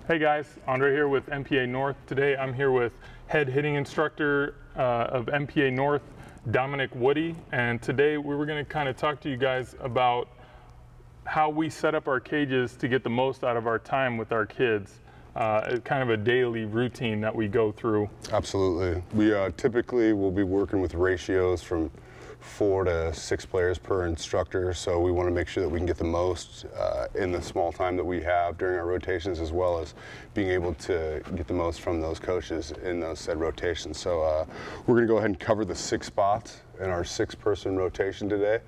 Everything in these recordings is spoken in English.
Hey guys, Andre here with MPA North. Today I'm here with head hitting instructor of MPA North, Dominic Woody, and today we were going to kind of talk to you guys about how we set up our cages to get the most out of our time with our kids. It's kind of a daily routine that we go through. Absolutely. We typically will be working with ratios from 4 to 6 players per instructor, so we want to make sure that we can get the most in the small time that we have during our rotations, as well as being able to get the most from those coaches in those said rotations. So we're going to go ahead and cover the 6 spots in our 6-person rotation today.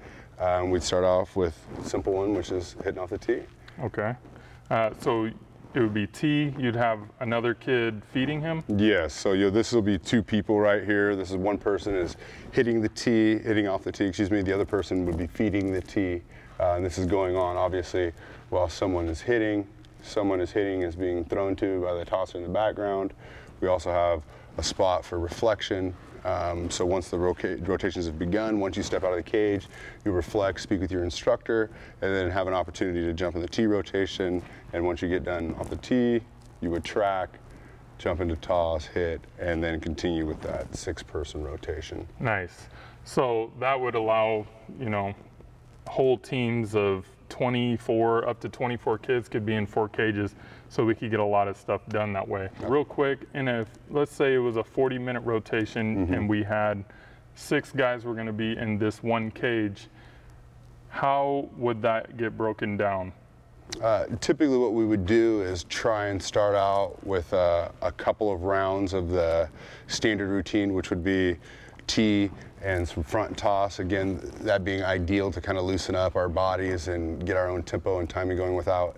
We'd start off with a simple one, which is hitting off the tee. Okay. So it would be tee, you'd have another kid feeding him? Yes, so this will be 2 people right here. This is one person is hitting off the tee, excuse me. The other person would be feeding the tee. And this is going on, obviously, while someone is hitting is being thrown to by the tosser in the background. We also have a spot for reflection. So once the rotations have begun, once you step out of the cage, you reflect, speak with your instructor, and then have an opportunity to jump in the tee rotation. And once you get done off the tee, you would track, jump into toss, hit, and then continue with that 6-person rotation. Nice. So that would allow, whole teams of 24, up to 24 kids could be in 4 cages, so we could get a lot of stuff done that way. Yep. Real quick, let's say it was a 40-minute rotation and we had 6 guys were going to be in this one cage, how would that get broken down? Typically what we would do is try and start out with a couple of rounds of the standard routine, which would be tee and some front toss. Again, that being ideal to kind of loosen up our bodies and get our own tempo and timing going without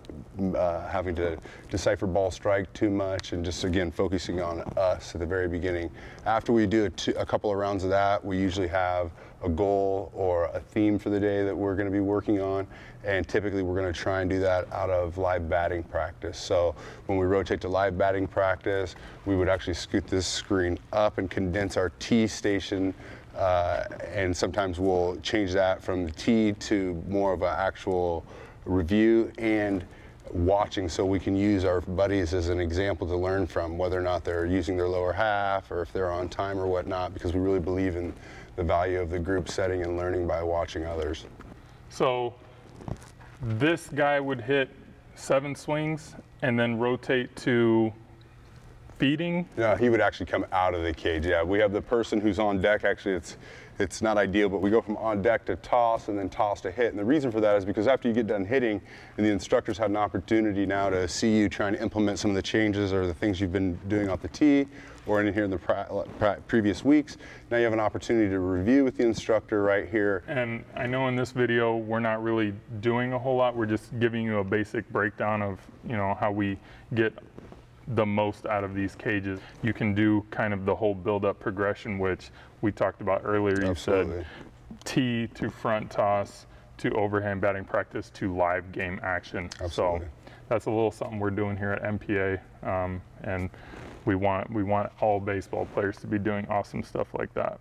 having to decipher ball strike too much, and just again focusing on us at the very beginning. After we do a couple of rounds of that, we usually have a goal or a theme for the day that we're going to be working on, and typically we're going to try and do that out of live batting practice. So when we rotate to live batting practice, we would actually scoot this screen up and condense our tee station, and sometimes we'll change that from the tee to more of an actual review and watching, so we can use our buddies as an example to learn from, whether or not they're using their lower half or if they're on time or whatnot, because we really believe in the value of the group setting and learning by watching others. So this guy would hit 7 swings and then rotate to feeding? No, he would actually come out of the cage. Yeah, we have the person who's on deck. Actually, it's not ideal, but we go from on deck to toss and then toss to hit. And the reason for that is because after you get done hitting, and the instructors had an opportunity now to see you trying to implement some of the changes or the things you've been doing off the tee or in here in the previous weeks, now you have an opportunity to review with the instructor right here. And I know in this video we're not really doing a whole lot. We're just giving you a basic breakdown of how we get the most out of these cages. You can do kind of the whole build-up progression, which we talked about earlier. Absolutely. You said tee to front toss to overhand batting practice to live game action. Absolutely. So that's a little something we're doing here at MPA, and we want all baseball players to be doing awesome stuff like that.